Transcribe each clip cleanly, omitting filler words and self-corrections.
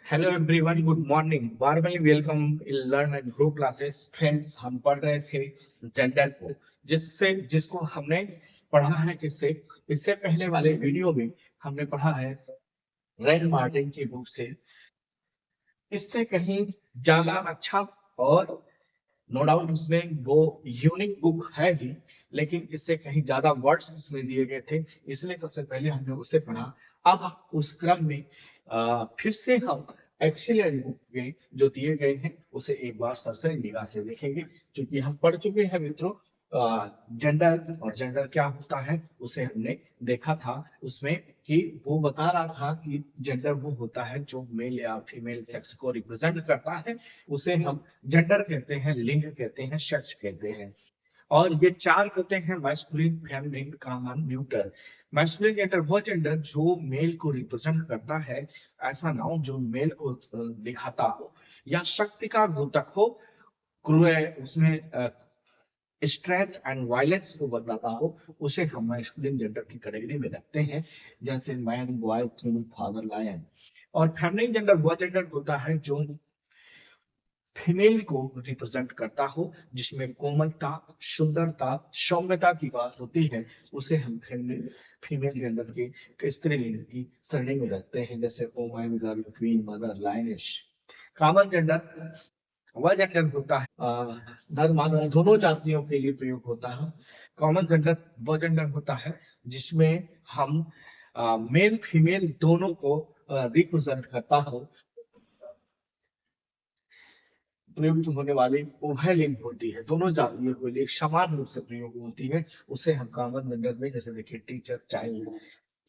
Hello everyone, good morning. Warmly welcome in learn and grow classes. Friends, हम पढ़ रहे थे जेंडर को, जिसको हमने पढ़ा है किससे। इससे पहले वाले वीडियो में हमने पढ़ा है रैन मार्टिन की बुक से। इससे कहीं ज्यादा अच्छा और नो डाउट उसमें वो यूनिक बुक है ही, लेकिन इससे कहीं ज्यादा वर्ड्स इसमें दिए गए थे, इसलिए सबसे पहले हमने उसे पढ़ा। अब उस क्रम में फिर से हम एक्सीलेंट बुक में जो दिए गए हैं उसे एक बार सरसरी निगाह से देखेंगे। क्योंकि हम पढ़ चुके हैं मित्रों, जेंडर और जेंडर क्या होता है उसे हमने देखा था उसमें, कि वो बता रहा था कि जेंडर वो होता है जो मेल या फीमेल सेक्स को रिप्रेजेंट करता है। उसे हम जेंडर कहते हैं, लिंग कहते हैं, सेक्स कहते हैं। और ये चार होते हैं: masculine, feminine, common, neutral. Masculine gender वो जेंडर जो मेल को रिप्रेजेंट करता है, ऐसा नाउन जो मेल को दिखाता हो या शक्ति का द्योतक हो, उसमें स्ट्रेंथ एंड वायलेंस को बताता हो, उसे हम मैस्कुलिन जेंडर की कैटेगरी में रखते हैं। जैसे man, boy, king, father, lion. और फेमिनिन जेंडर वो जेंडर होता है जो फीमेल को रिप्रेजेंट करता हो, जिसमें कोमलता, सुंदरता, सौम्यता की बात होती है, उसे हम फीमेल फीमेल जेंडर के स्त्रीलिंग की श्रेणी में रखते हैं। जैसे woman, girl, queen, mother, lioness. Common gender वह जेंडर होता है नर मादा दोनों जातियों के लिए प्रयोग होता है। कॉमन जेंडर वह जेंडर होता है जिसमें हम मेल फीमेल दोनों को रिप्रेजेंट करता हो, प्रयुक्त होने वाली उभय लिंग होती है, दोनों जातियों के लिए समान रूप से प्रयोग होती है। उसे हम कॉमन जेंडर में, जैसे देखिए, teacher, child,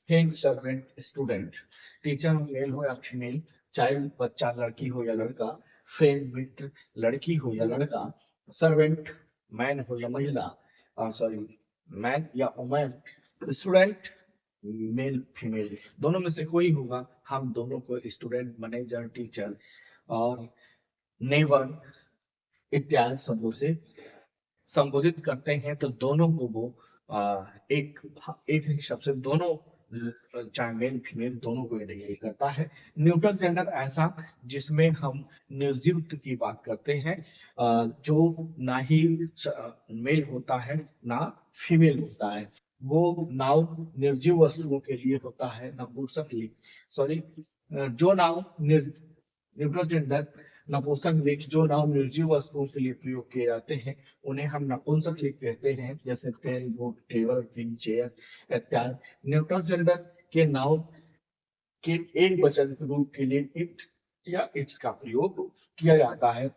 king, servant, student. Teacher mail हो या फीमेल, चाइल्ड बच्चा लड़की हो या लड़का, फ्रेंड मित्र लड़की हो या लड़का, सर्वेंट मैन हो या महिला, सॉरी, मैन या वुमेन, स्टूडेंट मेल फीमेल दोनों में से कोई होगा। हम दोनों को स्टूडेंट, मैनेजर, टीचर और नेवर इत्यादि शब्दों से संबोधित करते हैं, तो दोनों को वो एक एक ही शब्द से दोनों, चाहे मेल फीमेल दोनों को इंडिकेट करता है। न्यूट्रल जेंडर ऐसा जिसमें हम निर्जीव की बात करते हैं, जो ना ही मेल होता है ना फीमेल होता है। वो नाउन निर्जीव वस्तुओं के लिए होता है, नपुंसक लिंग। सॉरी, जो नाउन न्यूट्रल जेंडर नपुंसक लिंग, जो नाउन निर्जीव वस्तुओं के लिए प्रयोग किए जाते हैं, उन्हें हम नपुंसक लिंग कहते हैं। जैसे pen, book, table, pin, chair इत्यादि। न्यूट्रल जेंडर के नाउन के एक वचन के रूप के लिए इट या इट्स का प्रयोग किया जाता है,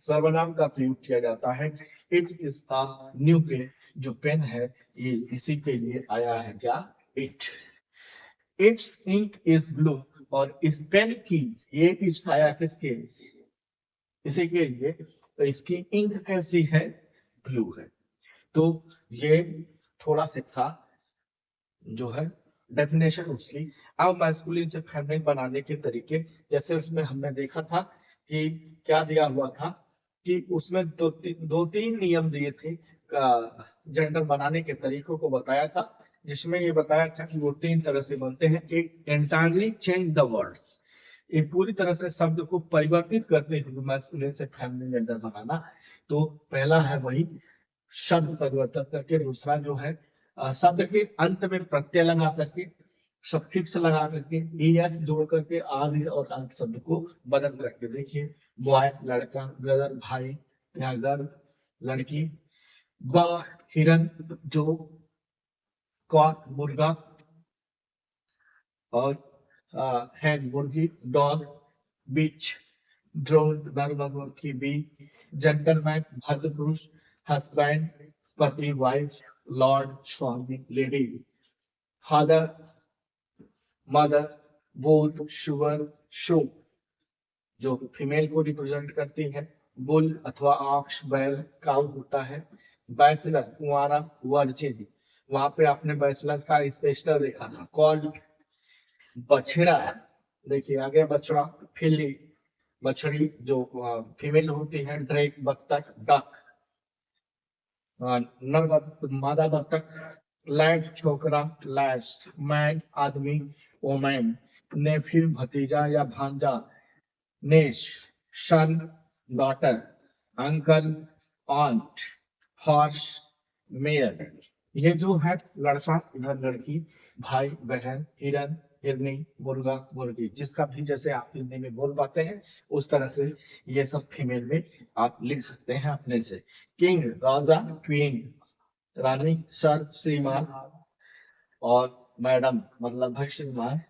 सर्वनाम का प्रयोग किया जाता है। It is a new pen, जो पेन है ये इसी के लिए आया है, क्या, it. It's ink is blue, और इस पेन की, ये इट्स आया किसके, इसी के लिए, तो इसकी इंक कैसी है, ब्लू है। तो ये थोड़ा सा था जो है डेफिनेशन उसकी। अब मैस्कुलिन से फेमिनिन बनाने के तरीके, जैसे उसमें हमने देखा था कि क्या दिया हुआ था, कि उसमें दो तीन नियम दिए थे, जेंडर बनाने के तरीकों को बताया था, जिसमें ये बताया था कि वो तीन तरह से बनते हैं। एक, एंटायरली चेंज द वर्ड्स, ये पूरी तरह से शब्द को परिवर्तित करते हुए मैस्कुलिन से फेमिनिन जेंडर बनाना। तो पहला है वही शब्द परिवर्तन करके। दूसरा जो है शब्द के अंत में प्रत्यय लगा करके, सफिक्स लगा करके, एस जोड़ करके आदि और अंत शब्द को बदल करके। देखिए, बॉय लड़का, ब्रदर भाई, या गर्ल लड़की, ब हिरन, जो कॉक मुर्गा, और हैन मुर्गी, डॉग, बीच, ड्रोन नर मधुमक्खी, बी, जेंटलमैन भद्र पुरुष, हस्बैंड पति, वाइफ, लॉर्ड स्वामी, लेडी, फादर मदर, बुल, शुगर, शो, जो फीमेल को रिप्रेजेंट करती है। बुल अथवा ऑक्स बैल काउ होता है। बैचलर कुंवारा, वर्जिन, वहां पे आपने बैचलर का स्पेशल देखा था। कॉल्ड बछड़ा, देखिए आगे बछड़ा, फिल्ली बछड़ी जो फीमेल होती है। ड्रैग बत्तख, डक नर मादा बत्तख। लैड छोकरा, लैश। मैन आदमी, वोमैन। नेफ्यू भतीजा या भांजा, niece son daughter, uncle aunt, horse mare. ये जो है लड़का, इधर लड़की, भाई बहन, हिरन हिरनी, मुर्गा मुर्गी, जिसका भी जैसे आप हिंदी में बोल पाते हैं उस तरह से ये सब फीमेल में आप लिख सकते हैं अपने से। किंग राजा, क्वीन रानी, सर श्रीमान, और मैडम मतलब भाई श्रीमान,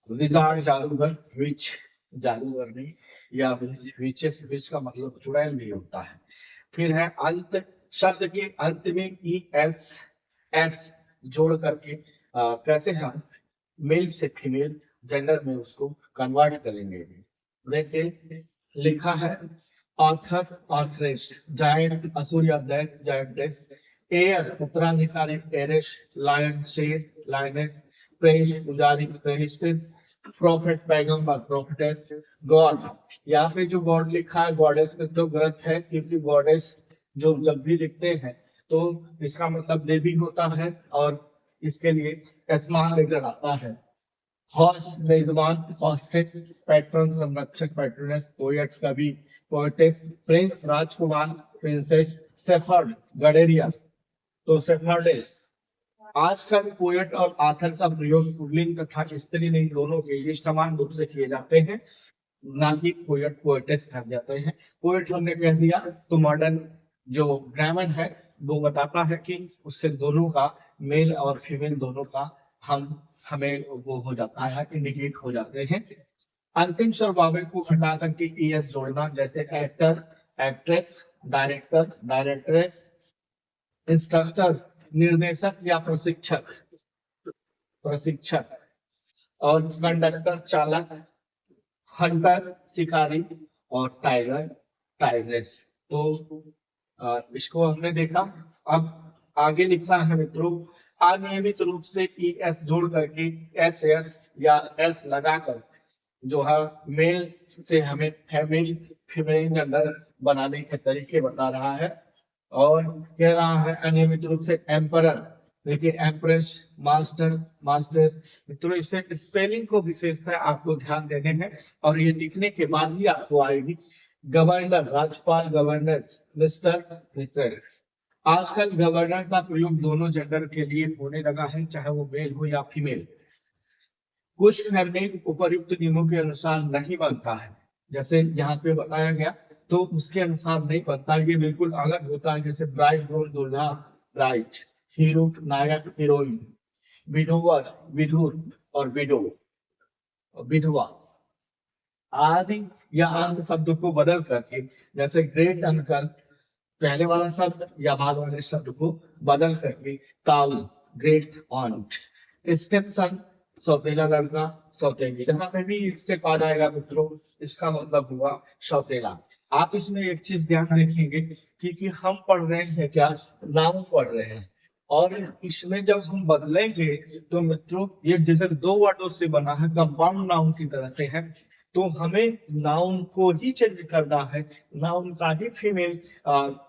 विजार्ड जादूगर, विच जादूगरनी, या विचेस, विच का मतलब चुड़ैल भी होता है। फिर है अंत, शब्द के अंत में ई एस एस जोड़ करके कैसे हम मेल से फीमेल जेंडर में उसको कन्वर्ट करेंगे। देखिए लिखा है ऑथर ऑथरेस, जायंट असुर या दैट जायंटेस, एयर उत्तराधिकारी एरिश, लायन शेर लायनेस, प्रेस पुजारी प्रेस्टिस, प्रॉफिट पैगंबर प्रॉफिटेस, गॉड, यहाँ पे जो गॉड लिखा है गॉडेस में तो गलत है, क्योंकि गॉडेस जो जब भी लिखते हैं तो इसका मतलब देवी होता है और इसके लिए स्मॉल लेटर आता है। हॉस्ट मेजबान, हॉस्टेस, पैट्रन संरक्षक पैट्रनेस, पोएट कवि पोएटेस, प्रिंस राजकुमार प्रिंसेस, सेफर्ड गडेरिया तो सेफर्डेस। आजकल पोएट और आथर का प्रयोग पुल्लिंग तथा स्त्रीलिंग दोनों के लिए समान रूप से किए जाते हैं, ना कि पोएट पोएटेस कह जाते हैं। पोएट हमने कह दिया तो मॉडर्न जो ग्रामर है वो बताता है कि उससे दोनों का मेल और फीमेल दोनों का हमें वो हो जाता है, इंडिकेट हो जाते हैं। अंतिम स्वर वावल को हटा करके एस जोड़ना, जैसे actor actress, director directress, instructor निर्देशक या प्रशिक्षक प्रशिक्षक, और कंडक्टर चालक, हंटर शिकारी, और टाइगर टाइग्रेस। तो इसको हमने देखा। अब आगे लिखा है मित्रों, अनियमित रूप से ई एस जोड़ करके एस एस या एस लगाकर जो है मेल से हमें फीमेल फीमेल जेंडर बनाने के तरीके बता रहा है। और कह रहा है अनियमित रूप से एम्परर, देखिए एम्प्रेस, मास्टर मास्टर्स। मित्रों इससे स्पेलिंग को विशेषता आपको ध्यान देने हैं और ये लिखने के बाद ही आपको आएगी। गवर्नर राज्यपाल, गवर्नर्स, मिस्टर मिस्टर। आजकल गवर्नर का प्रयोग दोनों जेंडर के लिए होने लगा है, चाहे वो मेल हो या फीमेल। कुछ फैमिली उपयुक्त नियमों के अनुसार नहीं बनता है, जैसे यहाँ पे बताया गया तो उसके अनुसार नहीं बनता, ये बिल्कुल अलग होता है। जैसे ब्राइड रोल दूल्हा, ब्राइड, हीरो नायक हीरोइन, विडोवर विधुर, और विडो विधवा आदि या अंत शब्द को बदल करके, जैसे ग्रेट अंकल पहले वाला शब्द या बाद वाले शब्द को बदल करके ताऊ, ग्रेट ऑन्ट, स्टेप सन सौतेला लड़का, सौतेली, यहाँ पे भी स्टेप आ जाएगा मित्रों, इसका मतलब हुआ सौतेला। आप इसमें एक चीज ध्यान रखेंगे कि हम पढ़ रहे हैं क्या, नाउन पढ़ रहे हैं, और इसमें जब हम बदलेंगे तो मित्रों ये जैसे दो वर्डों से बना है, कंपाउंड नाउन की तरह से है, तो हमें नाउन को ही चेंज करना है, नाउन का ही फीमेल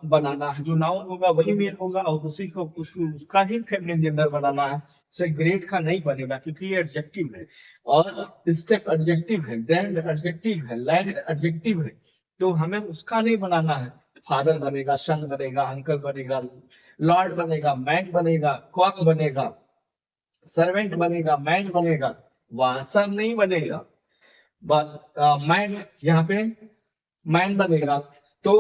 बनाना है, जो नाउन होगा वही मेल होगा और उसी को उसका ही फेमिनिन जेंडर बनाना है। से ग्रेट का नहीं बनेगा क्योंकि ये एडजेक्टिव है, और स्टेप एडजेक्टिव है, ग्रैंड एडजेक्टिव है, लैंड एडजेक्टिव है, तो हमें उसका नहीं बनाना है। फादर बनेगा, सन बनेगा, अंकल बनेगा, लॉर्ड बनेगा, मैन बनेगा, कॉक बनेगा, सर्वेंट बनेगा, मैन बनेगा, वासर नहीं बनेगा, मैन यहाँ पे मैन बनेगा तो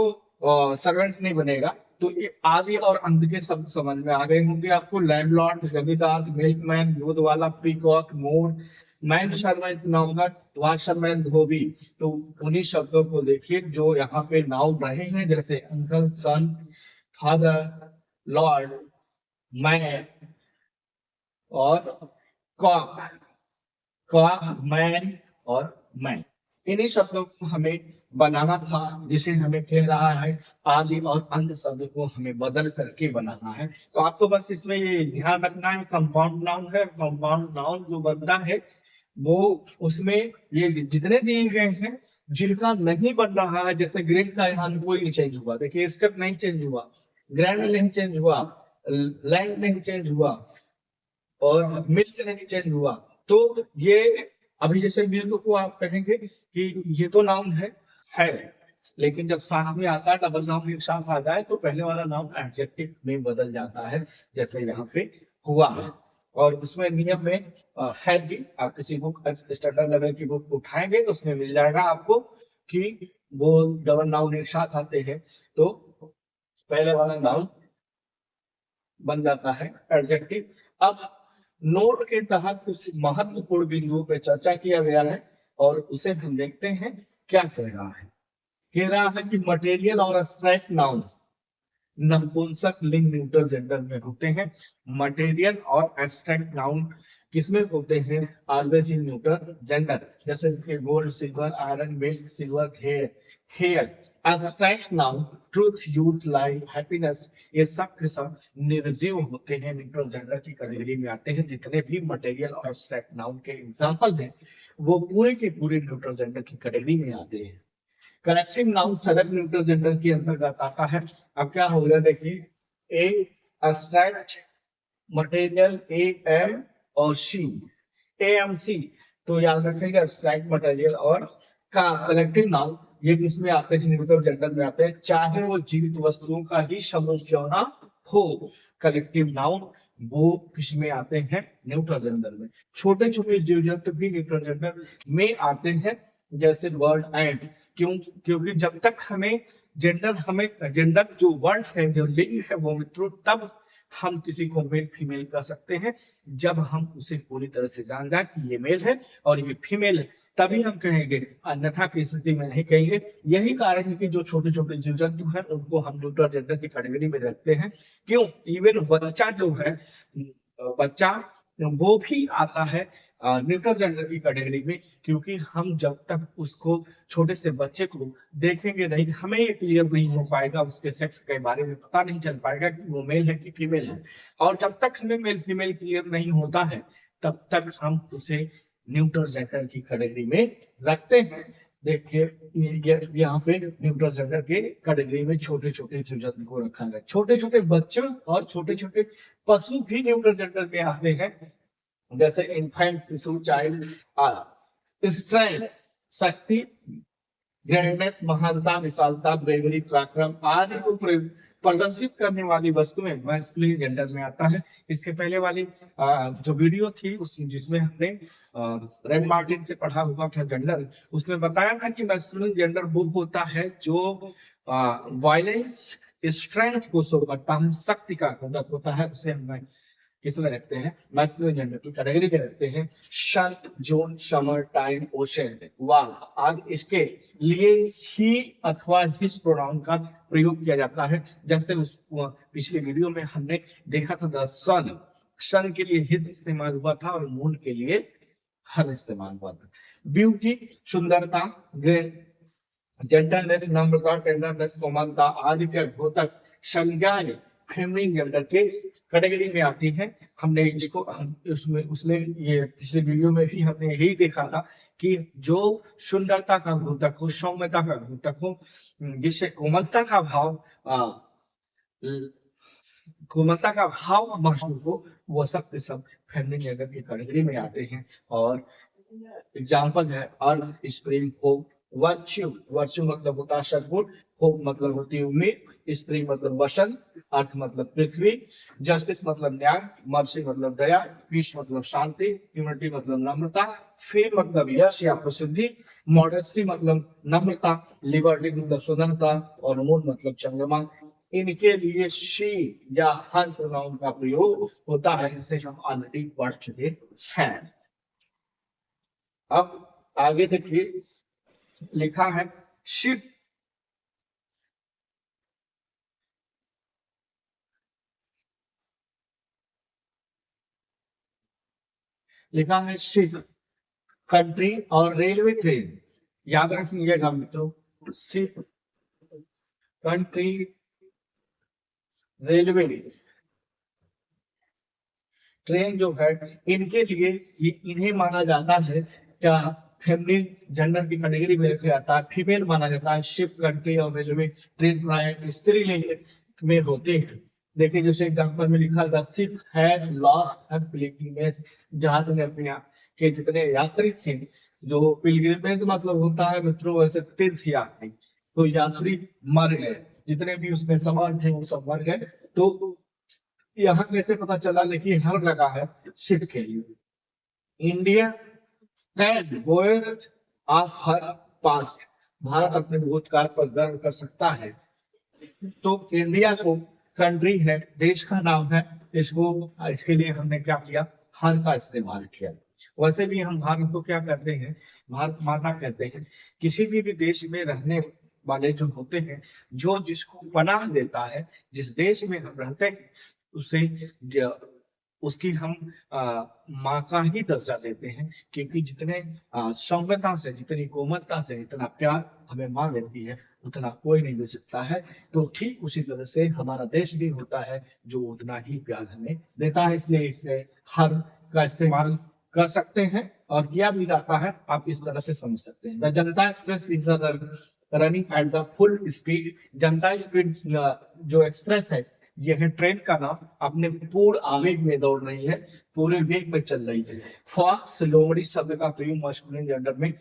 सर्वेंट नहीं बनेगा। तो ये आदि और अंत के शब्द समझ में आ गए होंगे आपको। लैंडलॉर्ड, जमींदार, मिल्कमैन, दूध वाला, पीकॉक, मोर, मैन शर्मेंट नौकर, वाशरमैन धोबी। तो उन्हीं शब्दों को देखिए जो यहाँ पे नाउन रहे हैं, जैसे अंकल, सन, फादर, लॉर्ड, मैन, और कॉक, मैन और मैन। इन्हीं शब्दों को हमें बनाना था, जिसे हमें कह रहा है आदि और अंत शब्द को हमें बदल करके बनाना है। तो आपको बस इसमें ये ध्यान रखना है, कंपाउंड नाउन है, कंपाउंड नाउन जो बनता है वो उसमें ये जितने दिए गए हैं जिनका नहीं बन रहा है, जैसे ग्रेड का यहाँ कोई नहीं चेंज हुआ, देखिए स्टेप नहीं चेंज हुआ, ग्रैंड नहीं चेंज हुआ, लैंड नहीं चेंज हुआ, और मिल्क नहीं चेंज हुआ, तो ये अभी जैसे मेल को आप कहेंगे कि ये तो नाउन है, लेकिन जब साथ में आता है डबल नाउन एक साथ आ जाए तो पहले वाला नाउन एडजेक्टिव में बदल जाता है, जैसे यहाँ पे हुआ है। और उसमें नियम में है कि आप किसी बुक स्टैंडर्ड लेवल की बुक उठाएंगे तो उसमें मिल जाएगा आपको कि वो डबल नाउन एक साथ आते हैं तो पहले वाला नाउन बन जाता है एडजेक्टिव। अब नोट के तहत कुछ महत्वपूर्ण बिंदुओं पे चर्चा किया गया है और उसे हम देखते हैं क्या कह रहा है। कह रहा है कि मटेरियल और एब्स्ट्रैक्ट नाउन नपुंसक लिंग न्यूट्रल जेंडर में होते हैं। मटेरियल और एब्स्ट्रैक्ट नाउन किसमें होते हैं? ऑलवेज इन न्यूट्रल जेंडर, जैसे कि gold, silver, iron, milk, silver, hair, hair. Abstract noun truth, youth, life, happiness, ये सब के सब निर्जीव होते हैं, न्यूट्रल जेंडर की कैटेगरी में आते हैं। जितने भी मटेरियल और एब्स्ट्रैक्ट नाउन के एग्जांपल हैं वो पूरे के पूरे न्यूट्रल जेंडर की कैटेगरी में आते हैं। Connective noun sudden neutral gender के अंतर्गत आता है। अब क्या हो गया देखिए, ए एब्स्ट्रैक्ट मटेरियल ए एम और सी, ए एम सी, तो याद रखिएगा एब्स्ट्रैक्ट मटेरियल और का कलेक्टिव नाउन ये किसमें आते हैं? न्यूट्रल जेंडर में आते हैं, चाहे वो जीवित वस्तुओं का ही समूह क्यों ना हो। कलेक्टिव नाउन वो किसमें आते हैं? न्यूट्रल जेंडर में। छोटे छोटे जीव जंतु भी न्यूट्रल जेंडर में आते हैं, जैसे वर्ड एंड। क्योंकि जब तक हमें जेंडर जो वर्ड है, जो लिंग है वो मित्रों, तब हम किसी को मेल फीमेल कह सकते हैं जब हम उसे पूरी तरह से जान जाए कि ये मेल है और ये फीमेल है, तभी हम कहेंगे, अन्यथा की स्थिति में नहीं कहेंगे। यही कारण है कि जो छोटे छोटे जीव जंतु हैं उनको हम न्यूट्रल जेंडर की कैटेगरी में रखते हैं। क्यों? इवन बच्चा जो है, बच्चा वो भी आता है न्यूट्रल जेंडर की कैटेगरी में, क्योंकि हम जब तक उसको, छोटे से बच्चे को देखेंगे नहीं, हमें ये क्लियर नहीं हो पाएगा, उसके सेक्स के बारे में पता नहीं चल पाएगा कि वो मेल है कि फीमेल है। और जब तक हमें मेल फीमेल क्लियर नहीं होता है तब तक हम उसे न्यूट्रल जेंडर की कैटेगरी में रखते हैं। देखिए यहाँ पे न्यूट्रल जेंडर के कैटेगरी में छोटे छोटे जीव जंतु को रखा गया। छोटे छोटे बच्चों और छोटे छोटे पशु भी न्यूट्रल जेंडर में आते हैं, जैसे इन्फेंट, शिशु, चाइल्ड, स्ट्रेंथ, शक्ति, ग्रैंडनेस, महानता, विशालता, ब्रेवरी, पराक्रम आदि को प्रदर्शित करने वाली वस्तुएं मैस्कुलिन जेंडर में आता है। इसके पहले वाली जो वीडियो थी जिसमें हमने रेड मार्टिन से पढ़ा हुआ था जेंडर, उसमें बताया था कि मैस्कुलिन जेंडर वो होता है जो वायलेंस, स्ट्रेंथ को शो करता है, शक्ति का घटक होता है। उसे हम किसमें रखते हैं? मैस्कुलिन जेंडर की कैटेगरी में रखते हैं। सन, जून, समर, टाइम, ओशन, वाल आदि इसके लिए ही अथवा हिज प्रोनाउन का प्रयोग किया जाता है। जैसे उस पिछले वीडियो में हमने देखा था द सन, सन के लिए हिज इस्तेमाल हुआ था और मून के लिए हर इस्तेमाल हुआ था। ब्यूटी, सुंदरता, जेंटलनेस, नम्रता, टेंडरनेस, कोमलता आदि के द्योतक संज्ञाएं फेमिनिन जेंडर के कैटेगरी में आती हैं। हमने इसको उसमें ये पिछले वीडियो में भी हमने यही देखा था कि जो सुंदरता का द्योतक हो, सौम्यता का द्योतक हो, जिससे कोमलता का भाव महसूस हो, वो सब के सब फेमिनिन जेंडर की कैटेगरी में आते हैं। और एग्जाम्पल है अर्थ, स्प्रिंग, होप, वर्च्यू, वर्च्यू मतलब होता है सद्गुण, होप मतलब होती है उम्मीद, स्प्रिंग मतलब बसंत, अर्थ मतलब पृथ्वी, जस्टिस मतलब न्याय, मर्सी मतलब दया, पीस मतलब शांति, ह्यूमिलिटी मतलब नम्रता, फेम मतलब यश या प्रसिद्धि, मॉडेस्टी मतलब नम्रता, लिबर्टी मतलब स्वतंत्रता और मूड मतलब चंद्रमा। इनके लिए शी या हर प्रोनाउन का प्रयोग होता है, जिसे हम ऑलरेडी पढ़ चुके हैं। अब आगे देखिए, लिखा है शिप, लिखा है शिप, कंट्री और रेलवे ट्रेन। याद रखिएगा मित्रों, शिप, कंट्री, रेलवे ट्रेन जो है, इनके लिए इन्हें माना जाता है क्या? फेमिनिन जेंडर की कैटेगरी में रखा जाता है, फीमेल माना जाता है। शिप, कंट्री और रेलवे ट्रेन प्राय स्त्रीलिंग में होते हैं। देखिए जैसे एग्जांपल में लिखा था ship has lost her pilgrimage, जहाज ने अपने के जितने यात्री थे, जो पिलग्रिमेज मतलब होता है मित्रों वैसे तीर्थ यात्री, तो यात्री मर गए, जितने भी उसमें सवार थे वो सब मर गए। तो यहाँ कैसे पता चला, लेकिन हर लगा है शिप के लिए। India can boast of her past, Bharat अपने भूतकाल पर गर्व कर सकता है। तो इंडिया को कंट्री है, देश का नाम है, इसको इसके लिए हमने क्या किया, हर का इस्तेमाल किया। वैसे भी हम भारत को क्या कहते हैं, भारत माता कहते हैं। किसी भी देश में रहने वाले जो होते हैं, जो जिसको पनाह देता है, जिस देश में हम रहते हैं उसे उसकी हम माँ का ही दर्जा देते हैं, क्योंकि जितने सौम्यता से, जितनी कोमलता से, इतना प्यार हमें माँ देती है, उतना कोई नहीं दे सकता है। तो ठीक उसी तरह से हमारा देश भी होता है जो उतना ही प्यार हमें देता है, इसलिए इसे हर का इस्तेमाल कर सकते हैं और किया भी जाता है। आप इस तरह से समझ सकते हैं। The Janata express is running at the full speed. Janata speed जो एक्सप्रेस है, यह है ट्रेन का नाम, अपने पूर्ण आवेग में दौड़ रही है, पूरे वेग में चल रही है। फॉक्स लोमड़ी शब्द का प्रयोग मास्कुलिन जेंडर में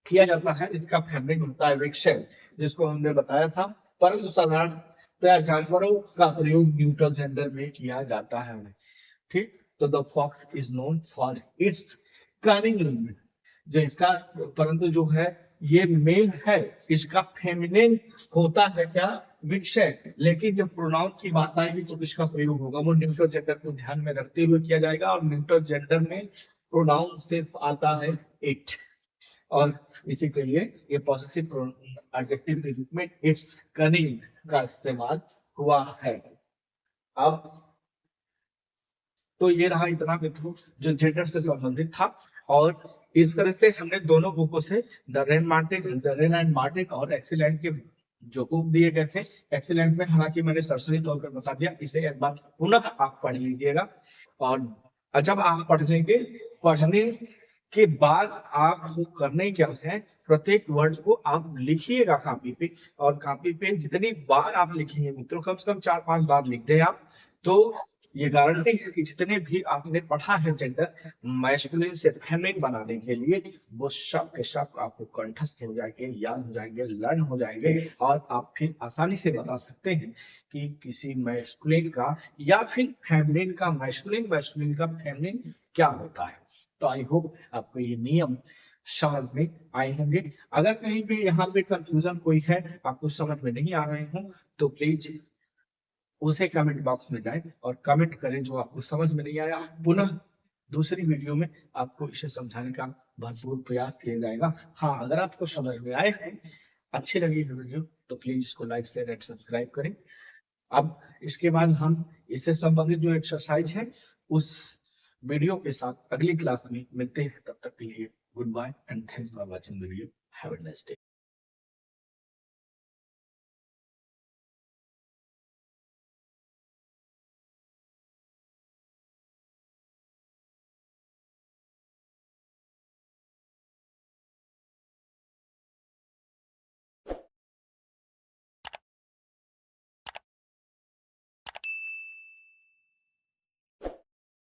किया जाता है, इसका फेमिनिन होता है विक्शन, जिसको हमने बताया था। परंतु साधारणतः जानवरों का प्रयोग न्यूट्रल जेंडर में किया जाता है। ठीक, तो the fox is known for its cunning, जो इसका, परंतु जो है ये मेल है, इसका फेमिनिन होता है क्या, विषय। लेकिन जब प्रोनाउन की बात आएगी तो किसका प्रयोग होगा, वो न्यूट्रल जेंडर को ध्यान में रखते हुए किया जाएगा। और न्यूट्रल जेंडर में प्रोनाउन सिर्फ आता है इट, और इसी के लिए ये पॉसेसिव एडजेक्टिव के रूप में इट्स कनिंग का इस्तेमाल हुआ है। अब तो ये रहा इतना मित्रों जो जेंडर से संबंधित था। और इस तरह से हमने दोनों बुकों से द रेन एंड मार्टिन और एक्सीलेंट के जो बुक दिए गए थे, एक्सीलेंट में हालांकि मैंने सरसरी तौर पर बता दिया, इसे एक बार पुनः आप पढ़ लीजिएगा। और जब आप पढ़ लेंगे, पढ़ने के बाद आपको करने क्या है, प्रत्येक वर्ड को आप लिखिएगा कापी पे, और कापी पे जितनी बार आप लिखेंगे मित्रों, कम से कम 4-5 बार लिख दें आप, तो ये गारंटी है कि जितने भी आपने पढ़ा है जेंडर मैस्कुलिन से फेमिनिन बनाने के लिए, वो सब के सब आपको कंठस्थ हो जाएंगे, याद हो जाएंगे, लर्न हो जाएंगे, और आप फिर आसानी से बता सकते हैं कि किसी मैस्कुलिन का या फिर फेमिनिन का मैस्कुलिन, मैस्कुलिन का फेमिनिन क्या होता है। तो आई होप आपको ये नियम समझ में आए होंगे। अगर कहीं भी यहाँ पे कंफ्यूजन कोई है, आपको समझ में नहीं आ रहे हो, तो प्लीज उसे कमेंट बॉक्स में जाएं और कमेंट करें जो आपको समझ में नहीं आया। पुनः दूसरी वीडियो में आपको इसे समझाने का भरपूर प्रयास किया जाएगा। हाँ, अगर आपको समझ में आए हैं, अच्छी लगी वीडियो, तो प्लीज इसको लाइक शेयर एंड सब्सक्राइब करें। अब इसके बाद हम इससे संबंधित जो एक्सरसाइज है उस वीडियो के साथ अगली क्लास में मिलते हैं। तब तक के लिए goodbye and thanks for watching video. Have a nice day.